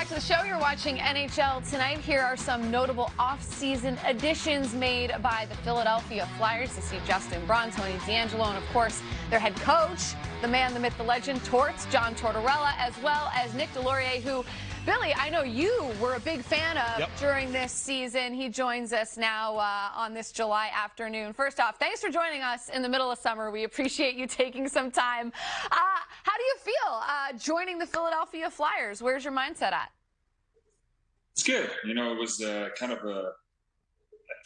back to the show. You're watching NHL Tonight. Here are some notable off-season additions made by the Philadelphia Flyers. To see Justin Braun, Tony DeAngelo, and of course their head coach, the man, the myth, the legend, Torts, John Tortorella, as well as Nick Deslauriers, who, Billy, I know you were a big fan of during this season. He joins us now on this July afternoon. First off, thanks for joining us in the middle of summer. We appreciate you taking some time. How do you feel joining the Philadelphia Flyers? Where's your mindset at? It's good. You know, it was kind of a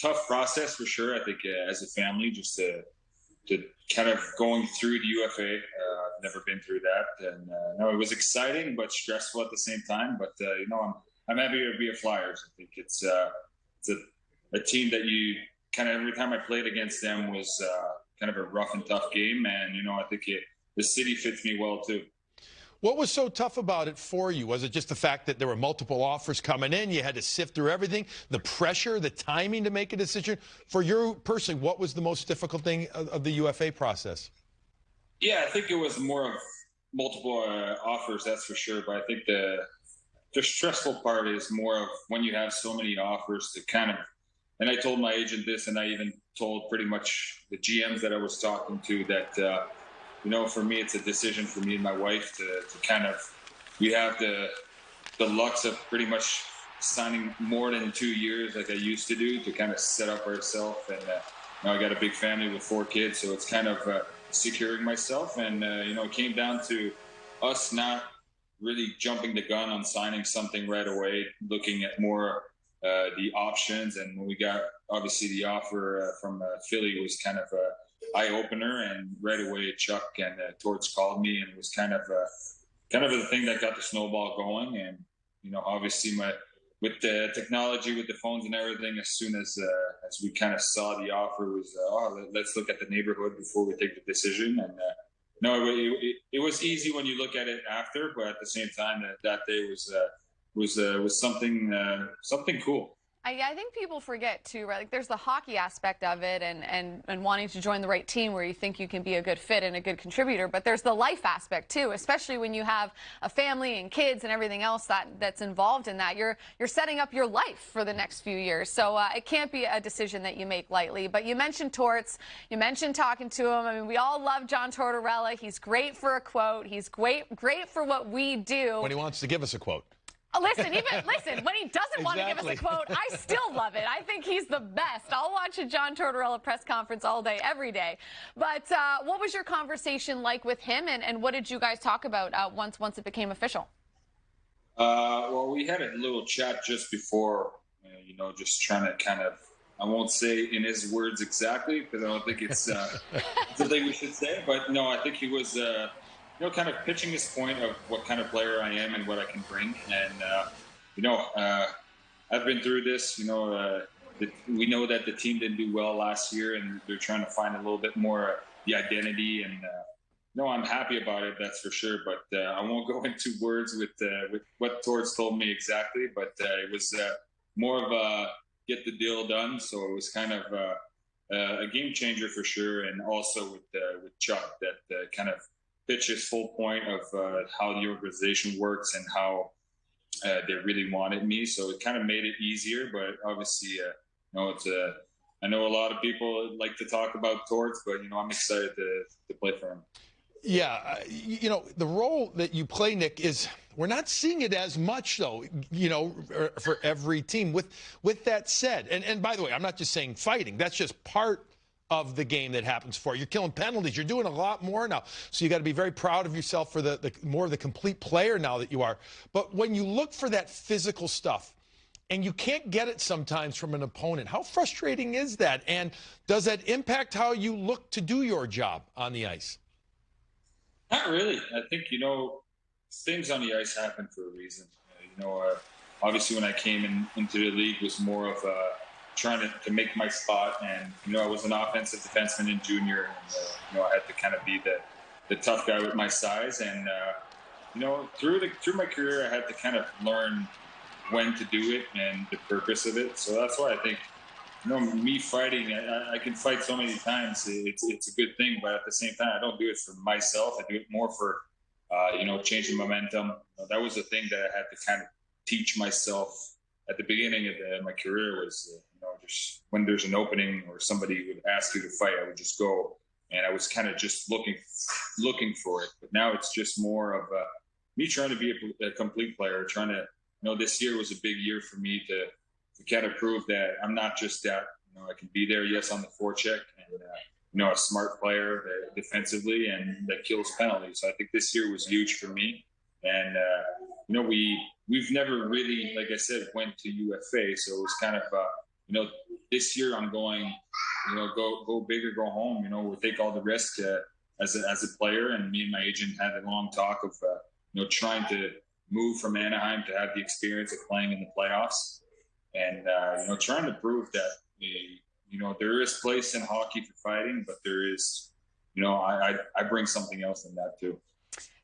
tough process for sure. I think as a family, just to kind of going through the UFA. I've never been through that, and no, it was exciting but stressful at the same time. But you know, I'm happy to be a Flyers. I think it's a team that you kind of every time I played against them was kind of a rough and tough game, and you know, I think the city fits me well too. What was so tough about it for you? Was it just the fact that there were multiple offers coming in, you had to sift through everything, the pressure, the timing to make a decision? For you personally, what was the most difficult thing of the UFA process? Yeah, I think it was more of multiple offers, that's for sure. But I think the stressful part is more of when you have so many offers to kind of, and I told my agent this, and I even told pretty much the GMs that I was talking to that, you know, for me, it's a decision for me and my wife to kind of, we have the lux of pretty much signing more than 2 years like I used to do to kind of set up ourselves. And you know, I got a big family with 4 kids, so it's kind of securing myself. And, you know, it came down to us not really jumping the gun on signing something right away, looking at more the options. And when we got, obviously, the offer from Philly was kind of eye-opener, and right away Chuck and Torts called me, and it was kind of the thing that got the snowball going. And you know, obviously with the technology, with the phones and everything, as soon as we kind of saw the offer, was let's look at the neighborhood before we take the decision. And no, it was easy when you look at it after, but at the same time that day was something cool. I think people forget too, right? Like there's the hockey aspect of it and wanting to join the right team where you think you can be a good fit and a good contributor. But there's the life aspect too, especially when you have a family and kids and everything else that's involved in that. You're setting up your life for the next few years. So it can't be a decision that you make lightly. But you mentioned Torts. You mentioned talking to him. I mean, we all love John Tortorella. He's great for a quote. He's great for what we do. When he wants to give us a quote. Listen, when he doesn't want to give us a quote, I still love it. I think he's the best. I'll watch a John Tortorella press conference all day, every day. But what was your conversation like with him, and what did you guys talk about once it became official? Well, we had a little chat just before, you know, just trying to kind of, I won't say in his words exactly, because I don't think it's something we should say. But no, I think he was you know, kind of pitching this point of what kind of player I am and what I can bring. And, you know, I've been through this. You know, we know that the team didn't do well last year, and they're trying to find a little bit more the identity. And, no, I'm happy about it, that's for sure. But I won't go into words with what Torts told me exactly. But it was more of a get the deal done. So it was kind of a game changer for sure. And also with Chuck, that kind of pitch his full point of how the organization works and how they really wanted me. So it kind of made it easier, but obviously, you know, I know a lot of people like to talk about Torts, but, you know, I'm excited to play for him. Yeah, you know, the role that you play, Nick, is we're not seeing it as much, though, you know, for every team. With that said, and by the way, I'm not just saying fighting. That's just part of the game that happens for you. You're killing penalties. You're doing a lot more now. So you got to be very proud of yourself for the more of the complete player now that you are. But when you look for that physical stuff and you can't get it sometimes from an opponent, how frustrating is that? And does that impact how you look to do your job on the ice? Not really. I think, you know, things on the ice happen for a reason. You know, obviously when I came into the league was more of trying to make my spot, and you know, I was an offensive defenseman in junior, and you know, I had to kind of be the tough guy with my size. And you know, through my career, I had to kind of learn when to do it and the purpose of it. So that's why I think, you know, me fighting, I can fight so many times. It's a good thing, but at the same time, I don't do it for myself. I do it more for you know, changing momentum. That was the thing that I had to kind of teach myself at the beginning of my career was, just when there's an opening or somebody would ask you to fight, I would just go. And I was kind of just looking for it. But now it's just more of me trying to be a complete player, trying to, this year was a big year for me to kind of prove that I'm not just that, I can be there, yes, on the forecheck, and, a smart player defensively and that kills penalties. So I think this year was huge for me. And, we've never really, like I said, went to UFA. So it was kind of, this year I'm going, go big or go home, we'll take all the risk as a player. And me and my agent had a long talk of, trying to move from Anaheim to have the experience of playing in the playoffs and, trying to prove that, there is place in hockey for fighting, but there is, I bring something else in that too.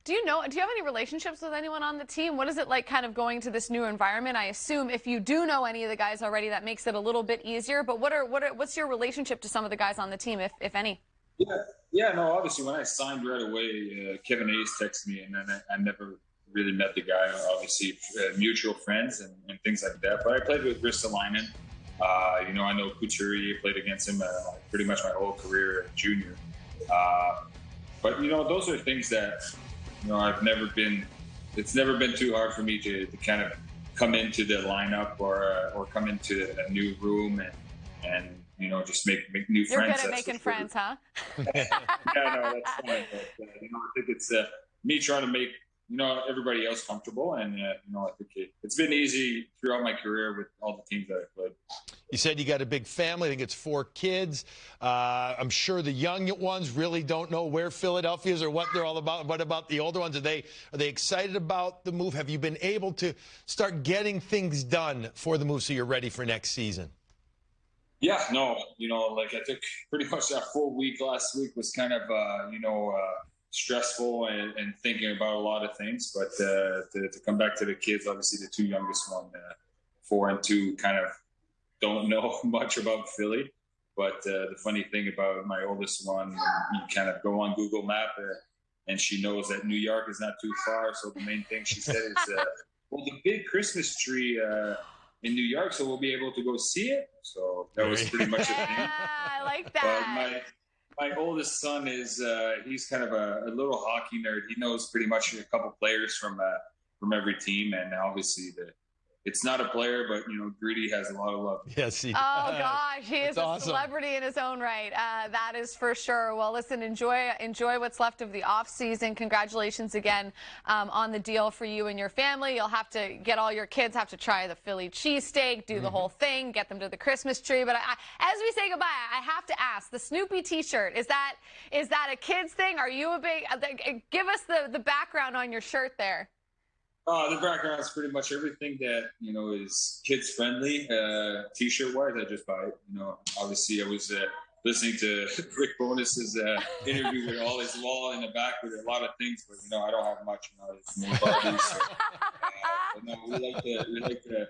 Do you have any relationships with anyone on the team? What is it like kind of going to this new environment? I assume if you do know any of the guys already, that makes it a little bit easier. But what's your relationship to some of the guys on the team, if any? Yeah, no, obviously when I signed right away, Kevin Hayes texted me, and then I never really met the guy. Obviously, mutual friends and things like that. But I played with Ristolainen. I know Couturier, played against him pretty much my whole career as junior. But, those are things that, it's never been too hard for me to kind of come into the lineup or come into a new room and just make new friends. You're good at making friends, huh? Yeah, no, that's fine. But, I think it's me trying to make, everybody else comfortable. And, I think it's been easy throughout my career with all the teams that I've played. You said you got a big family. I think it's 4 kids. I'm sure the young ones really don't know where Philadelphia is or what they're all about. What about the older ones? Are they excited about the move? Have you been able to start getting things done for the move so you're ready for next season? Yeah, no, I think pretty much that full week last week was kind of, stressful and thinking about a lot of things. But to come back to the kids, obviously the 2 youngest one, 4 and 2, kind of don't know much about Philly. But the funny thing about my oldest one, you kind of go on Google Map and she knows that New York is not too far. So the main thing she said is, well, the big Christmas tree in New York, so we'll be able to go see it. So that was pretty much a thing. I like that. My oldest son is he's kind of a little hockey nerd. He knows pretty much a couple players from every team, and obviously it's not a player, but Greedy has a lot of love. Yes, he does. Oh gosh, he is awesome. A celebrity in his own right. That is for sure. Well, listen, enjoy what's left of the off season. Congratulations again on the deal for you and your family. You'll have to get all your kids have to try the Philly cheesesteak, do the whole thing, get them to the Christmas tree. But as we say goodbye, I have to ask: the Snoopy T-shirt, is that a kids thing? Are you a big? Give us the background on your shirt there. The background is pretty much everything that, is kids friendly, T-shirt wise. I just buy it. Obviously I was listening to Rick Bonus's interview with all his law in the back with a lot of things, but I don't have much. It's more Barbies. So, but no, we like to,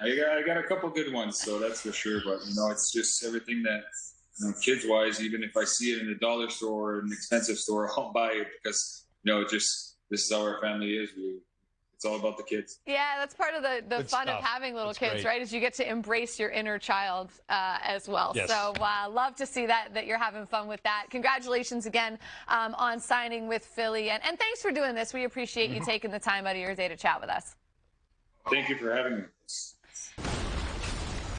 I got a couple good ones, so that's for sure. But it's just everything that, kids wise. Even if I see it in a dollar store or an expensive store, I'll buy it because this is how our family is. It's all about the kids. Yeah, that's part of the fun of having little kids, right? Is you get to embrace your inner child as well. Yes. So love to see that you're having fun with that. Congratulations again on signing with Philly. And thanks for doing this. We appreciate you taking the time out of your day to chat with us. Thank you for having me.